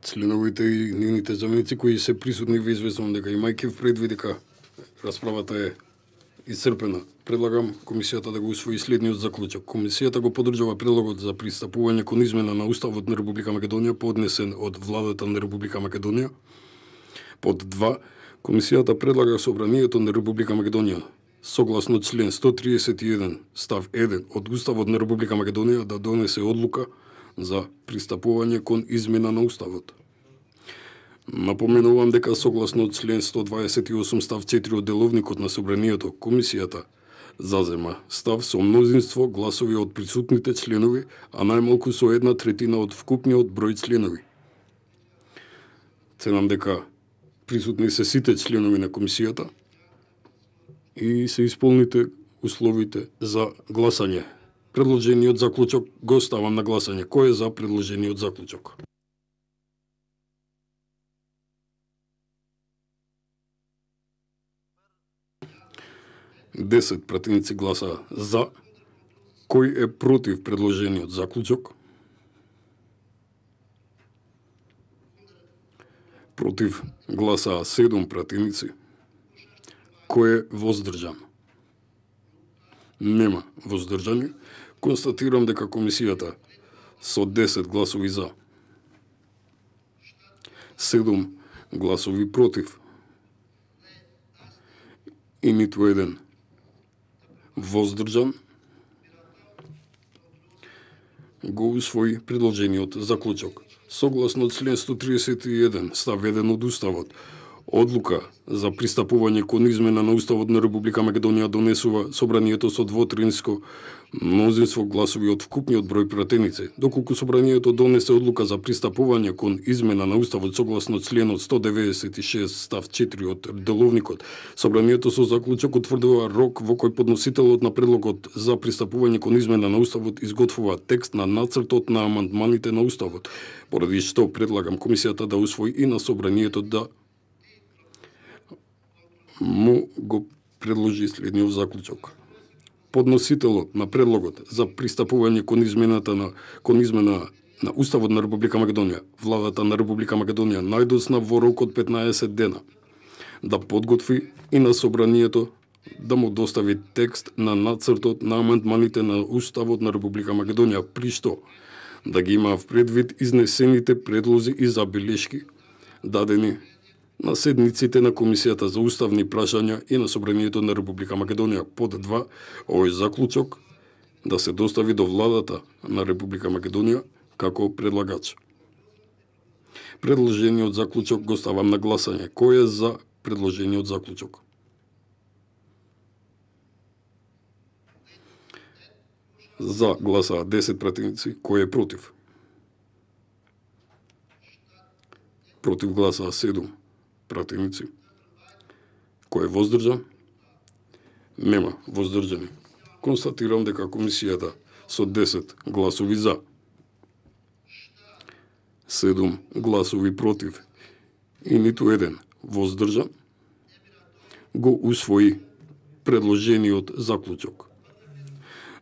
Членовите и нивните заменици кои се присутни во известно дека имајќи предвид дека расправата е исцрпена, предлагам комисијата да го усвои следниот заклучок. Комисијата го поддржува предлогот за пристапување кон измена на Уставот на Република Македонија поднесен од владата на Република Македонија. Под 2. Комисијата предлага Собранието на Република Македонија согласно член 131 став 1 од Уставот на Република Македонија да донесе одлука за пристапување кон измена на Уставот. Напоменувам дека согласно член 128 став 4 од Деловникот на Собранието, комисијата зазема став со мнозинство гласови од присутните членови, а најмалку со 1/3 од вкупниот број членови. Ценам дека присутни се сите членови на комисијата и се исполните условите за гласање. Предложениот заклучок го ставам на гласање. Кој е за предложениот заклучок? Десет пратеници гласа за. Кој е против предложениот заклучок? Против гласаа 7 пратеници. Кој е воздржан? Нема воздржани. Констатирам дека комисијата со 10 гласови за, 7 гласови против и ниту еден воздржан го усвои предложениот заклучок. Согласно член 131 став 1 од Уставот, одлука за пристапување кон измена на Уставот на Република Македонија донесува Собранието со двотринско мнозинство гласови од вкупниот број пратеници. Доколку Собранието донесе одлука за пристапување кон измена на Уставот согласно членот 196 став 4 од Деловникот, Собранието со заклучок утврдува рок во кој подносителот на предлогот за пристапување кон измена на Уставот изготвува текст на нацртот на амандманите на Уставот, поради што предлагам комисијата да усвои и на Собранието да му го предложи следниот заклучок. Подносителот на предлогот за пристапување кон измена на Уставот на Република Македонија, владата на Република Македонија најдоцна во рок од 15 дена да подготви и на Собранието да му достави текст на нацртот на амандманите на Уставот на Република Македонија, при што да ги има в предвид изнесените предлози и забелешки дадени на седниците на Комисијата за уставни прашања и на Собранието на Република Македонија. Под 2, овој заклучок да се достави до владата на Република Македонија како предлагач. Предложениот заклучок го ставам на гласање. Кој е за предложениот заклучок? За гласаа 10 пратеници. Кој е против? Против гласаа 7 пратеници. Кој е воздржан? Нема воздржани. Констатирам дека комисијата со 10 гласови за, 7 гласови против и ниту еден воздржан го усвои предложениот заклучок.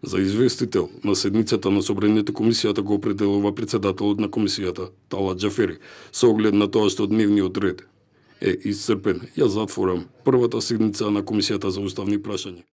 За известител на седницата на Собранието комисијата го определува председателот на комисијата Талат Џафери. Со оглед на тоа што дневниот ред е исцрпен, ја затворам првата седница на Комисијата за уставни прашања.